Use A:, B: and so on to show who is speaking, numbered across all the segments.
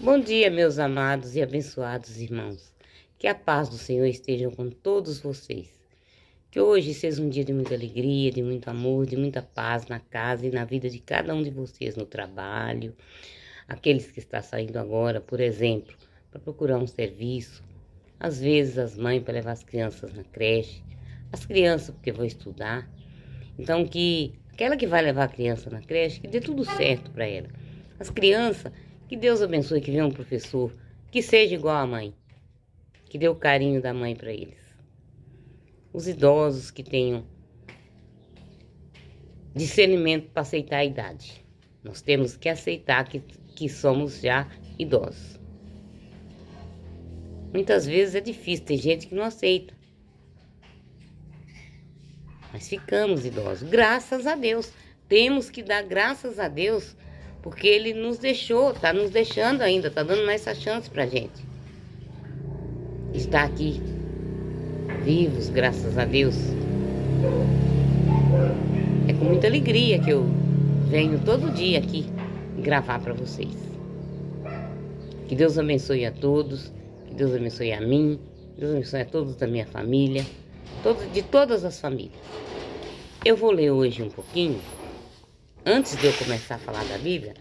A: Bom dia, meus amados e abençoados irmãos. Que a paz do Senhor esteja com todos vocês. Que hoje seja um dia de muita alegria, de muito amor, de muita paz na casa e na vida de cada um de vocês, no trabalho. Aqueles que estão saindo agora, por exemplo, para procurar um serviço. Às vezes as mães para levar as crianças na creche. As crianças porque vão estudar. Então que aquela que vai levar a criança na creche, que dê tudo certo para ela. As crianças, que Deus abençoe, que venha um professor que seja igual à mãe, que dê o carinho da mãe para eles. Os idosos que tenham discernimento para aceitar a idade. Nós temos que aceitar que somos já idosos. Muitas vezes é difícil, tem gente que não aceita. Mas ficamos idosos, graças a Deus. Temos que dar graças a Deus, porque Ele nos deixou, está nos deixando ainda, está dando mais essa chance para a gente. Está aqui, vivos, graças a Deus. É com muita alegria que eu venho todo dia aqui gravar para vocês. Que Deus abençoe a todos, que Deus abençoe a mim, que Deus abençoe a todos da minha família, de todas as famílias. Eu vou ler hoje um pouquinho. Antes de eu começar a falar da Bíblia,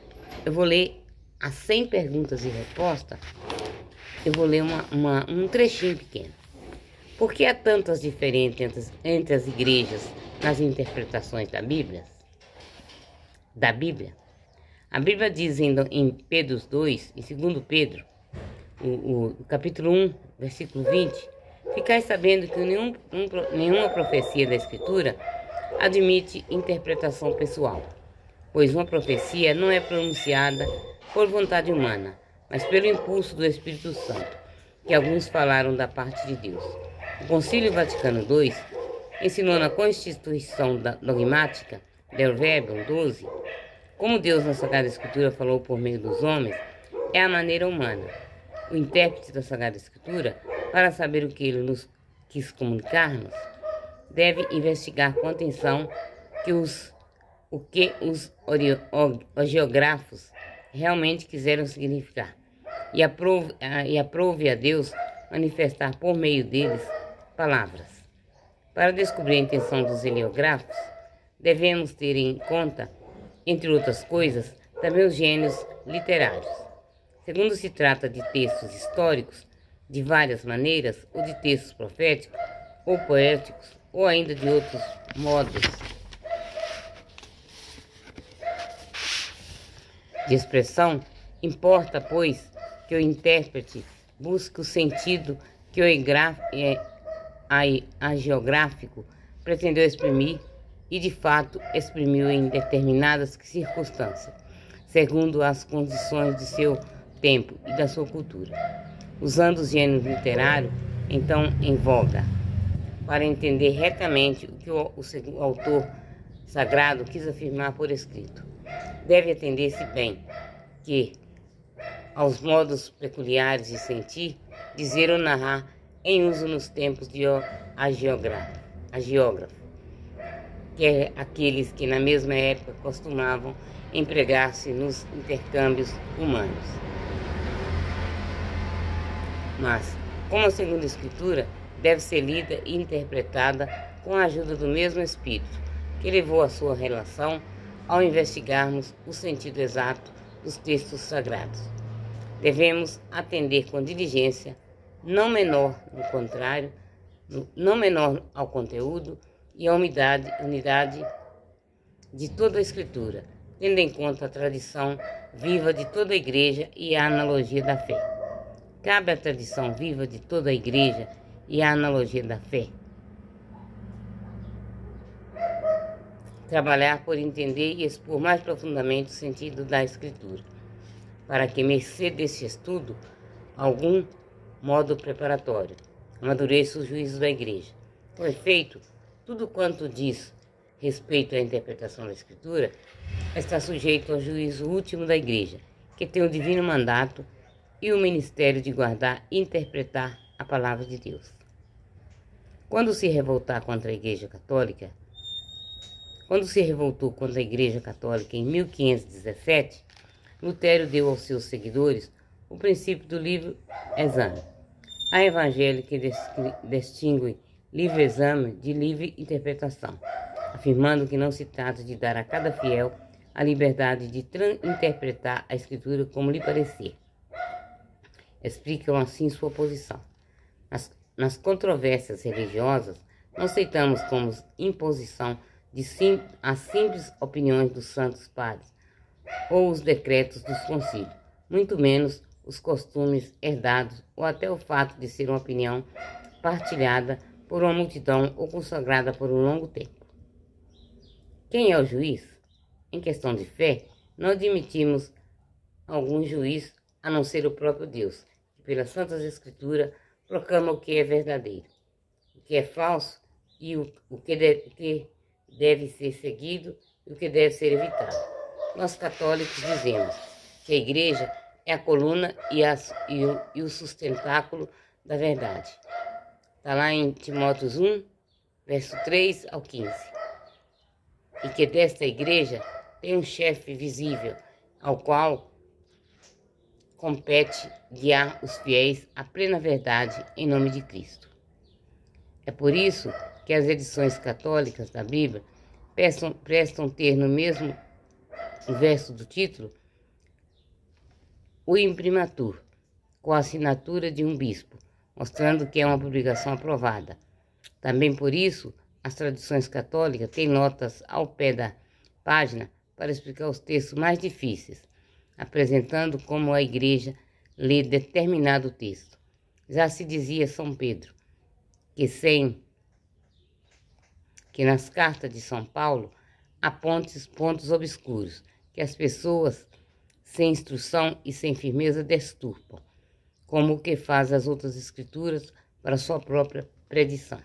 A: eu vou ler as 100 perguntas e respostas. Eu vou ler um trechinho pequeno. Por que há tantas diferenças entre as igrejas nas interpretações da Bíblia? A Bíblia diz em Pedro 2, em 2 Pedro, o capítulo 1, versículo 20, ficai sabendo que nenhuma profecia da Escritura admite interpretação pessoal, pois uma profecia não é pronunciada por vontade humana, mas pelo impulso do Espírito Santo, que alguns falaram da parte de Deus. O Concílio Vaticano II ensinou na Constituição Dogmática del Verbum 12, como Deus na Sagrada Escritura falou por meio dos homens, é a maneira humana. O intérprete da Sagrada Escritura, para saber o que ele nos quis comunicar-nos, deve investigar com atenção o que os geógrafos realmente quiseram significar e aprove a Deus manifestar por meio deles palavras. Para descobrir a intenção dos heliógrafos, devemos ter em conta, entre outras coisas, também os gênios literários. Segundo se trata de textos históricos, de várias maneiras, ou de textos proféticos ou poéticos, ou ainda de outros modos de expressão, importa, pois, que o intérprete busque o sentido que o hagiográfico pretendeu exprimir e, de fato, exprimiu em determinadas circunstâncias, segundo as condições de seu tempo e da sua cultura, usando os gêneros literários, então, em voga, para entender retamente o que o autor sagrado quis afirmar por escrito. Deve atender-se bem que aos modos peculiares de sentir, dizer ou narrar em uso nos tempos de hagiógrafo, que é aqueles que na mesma época costumavam empregar-se nos intercâmbios humanos. Mas, como a segunda escritura, deve ser lida e interpretada com a ajuda do mesmo Espírito, que levou a sua relação ao investigarmos o sentido exato dos textos sagrados. Devemos atender com diligência, não menor ao conteúdo e à unidade de toda a Escritura, tendo em conta a tradição viva de toda a Igreja e a analogia da fé. Cabe à tradição viva de toda a Igreja e à analogia da fé trabalhar por entender e expor mais profundamente o sentido da Escritura, para que, mercê desse estudo, algum modo preparatório, amadureça os juízos da Igreja. Com efeito, tudo quanto diz respeito à interpretação da Escritura está sujeito ao juízo último da Igreja, que tem o divino mandato e o ministério de guardar e interpretar a palavra de Deus. Quando se revoltou contra a Igreja Católica em 1517, Lutero deu aos seus seguidores o princípio do livre-exame. Há evangelho que distingue livre-exame de livre interpretação, afirmando que não se trata de dar a cada fiel a liberdade de interpretar a Escritura como lhe parecer. Explicam assim sua posição. Nas controvérsias religiosas, não aceitamos como imposição as simples opiniões dos santos padres ou os decretos dos concílios, muito menos os costumes herdados ou até o fato de ser uma opinião partilhada por uma multidão ou consagrada por um longo tempo. Quem é o juiz? Em questão de fé, não admitimos algum juiz a não ser o próprio Deus, que pelas Santas Escrituras proclama o que é verdadeiro, o que é falso e o que deve ser seguido e o que deve ser evitado. Nós católicos dizemos que a Igreja é a coluna e o sustentáculo da verdade. Está lá em Timóteo 1, verso 3 ao 15. E que desta Igreja tem um chefe visível, ao qual compete guiar os fiéis à plena verdade em nome de Cristo. É por isso que as edições católicas da Bíblia prestam ter no mesmo verso do título o imprimatur, com a assinatura de um bispo, mostrando que é uma publicação aprovada. Também por isso, as tradições católicas têm notas ao pé da página para explicar os textos mais difíceis, apresentando como a Igreja lê determinado texto. Já se dizia São Pedro que nas cartas de São Paulo há pontos obscuros que as pessoas sem instrução e sem firmeza desturpam, como o que faz as outras escrituras para sua própria perdição.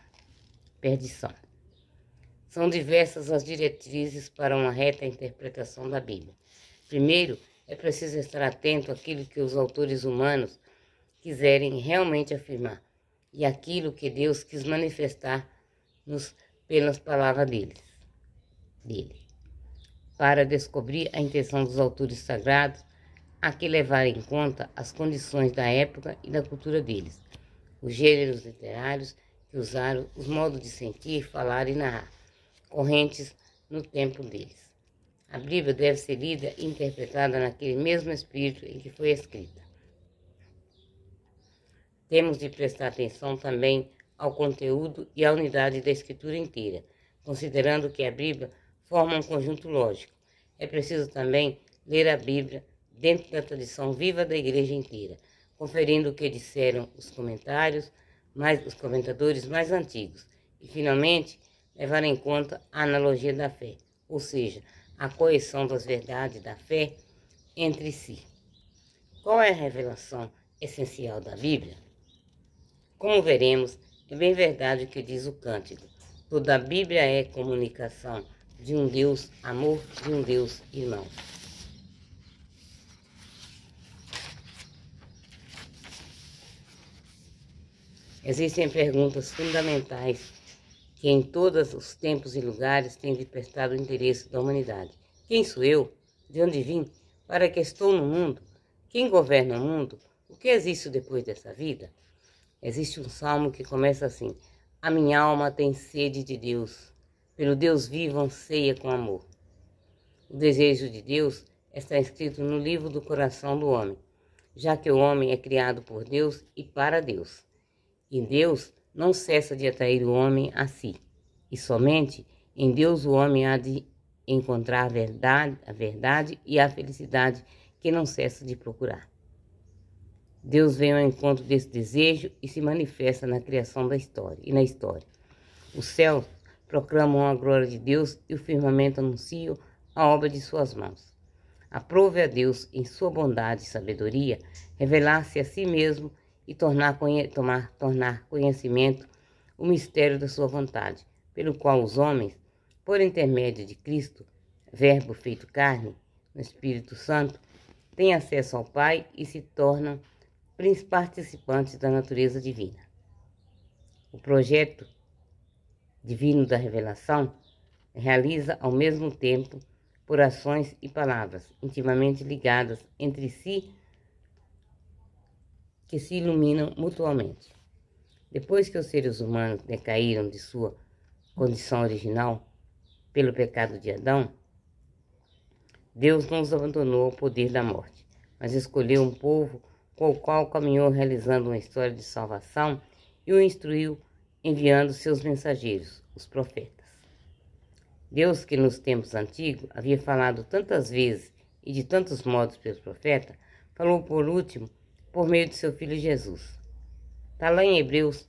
A: São diversas as diretrizes para uma reta interpretação da Bíblia. Primeiro, é preciso estar atento àquilo que os autores humanos quiserem realmente afirmar e àquilo que Deus quis manifestar-nos pelas palavras dele. Para descobrir a intenção dos autores sagrados, há que levar em conta as condições da época e da cultura deles, os gêneros literários que usaram, os modos de sentir, falar e narrar, correntes no tempo deles. A Bíblia deve ser lida e interpretada naquele mesmo espírito em que foi escrita. Temos de prestar atenção também ao conteúdo e à unidade da Escritura inteira, considerando que a Bíblia forma um conjunto lógico. É preciso também ler a Bíblia dentro da tradição viva da Igreja inteira, conferindo o que disseram os comentadores mais antigos, e finalmente levar em conta a analogia da fé, ou seja, a coesão das verdades da fé entre si. Qual é a revelação essencial da Bíblia? Como veremos, é bem verdade o que diz o cântico. Toda a Bíblia é comunicação de um Deus amor, de um Deus irmão. Existem perguntas fundamentais que em todos os tempos e lugares têm despertado o interesse da humanidade. Quem sou eu? De onde vim? Para que estou no mundo? Quem governa o mundo? O que existe depois dessa vida? Existe um salmo que começa assim: a minha alma tem sede de Deus, pelo Deus vivo anseia com amor. O desejo de Deus está escrito no livro do coração do homem, já que o homem é criado por Deus e para Deus. E Deus não cessa de atrair o homem a si, e somente em Deus o homem há de encontrar a verdade e a felicidade que não cessa de procurar. Deus vem ao encontro desse desejo e se manifesta na criação da história e na história. Os céus proclamam a glória de Deus e o firmamento anuncia a obra de suas mãos. Aprove a Deus, em sua bondade e sabedoria, revelar-se a si mesmo e tornar conhecimento o mistério da sua vontade, pelo qual os homens, por intermédio de Cristo, Verbo feito carne, no Espírito Santo, têm acesso ao Pai e se tornam participantes da natureza divina. O projeto divino da revelação realiza ao mesmo tempo por ações e palavras intimamente ligadas entre si que se iluminam mutuamente. Depois que os seres humanos decaíram de sua condição original pelo pecado de Adão, Deus não os abandonou ao poder da morte, mas escolheu um povo com o qual caminhou realizando uma história de salvação e o instruiu enviando seus mensageiros, os profetas. Deus, que nos tempos antigos havia falado tantas vezes e de tantos modos pelos profetas, falou por último por meio de seu Filho Jesus. Está lá em Hebreus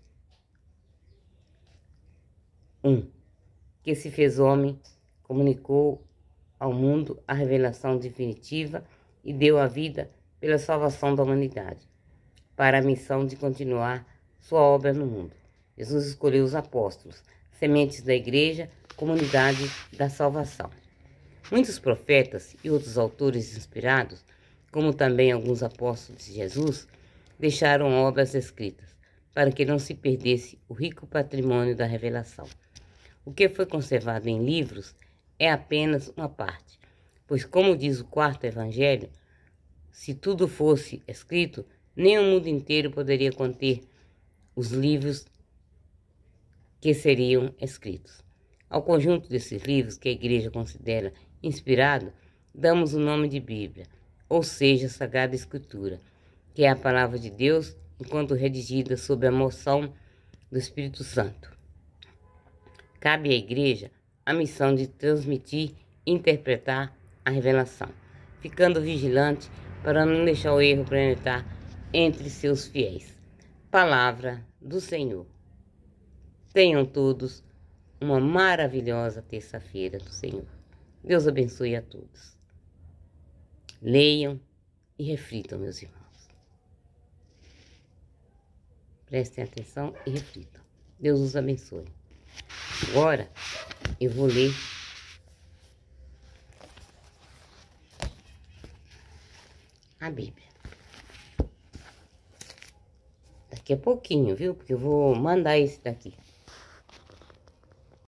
A: 1, que se fez homem, comunicou ao mundo a revelação definitiva e deu a vida pela salvação da humanidade, para a missão de continuar sua obra no mundo. Jesus escolheu os apóstolos, sementes da igreja, comunidade da salvação. Muitos profetas e outros autores inspirados, como também alguns apóstolos de Jesus, deixaram obras escritas, para que não se perdesse o rico patrimônio da revelação. O que foi conservado em livros é apenas uma parte, pois, como diz o quarto evangelho, se tudo fosse escrito, nem o mundo inteiro poderia conter os livros que seriam escritos. Ao conjunto desses livros que a igreja considera inspirado, damos o nome de Bíblia, ou seja, Sagrada Escritura, que é a palavra de Deus enquanto redigida sob a moção do Espírito Santo. Cabe à igreja a missão de transmitir e interpretar a revelação, ficando vigilante para não deixar o erro penetrar entre seus fiéis. Palavra do Senhor. Tenham todos uma maravilhosa terça-feira do Senhor. Deus abençoe a todos. Leiam e reflitam, meus irmãos. Prestem atenção e reflitam. Deus os abençoe. Agora eu vou ler a Bíblia. Daqui a pouquinho, viu? Porque eu vou mandar esse daqui.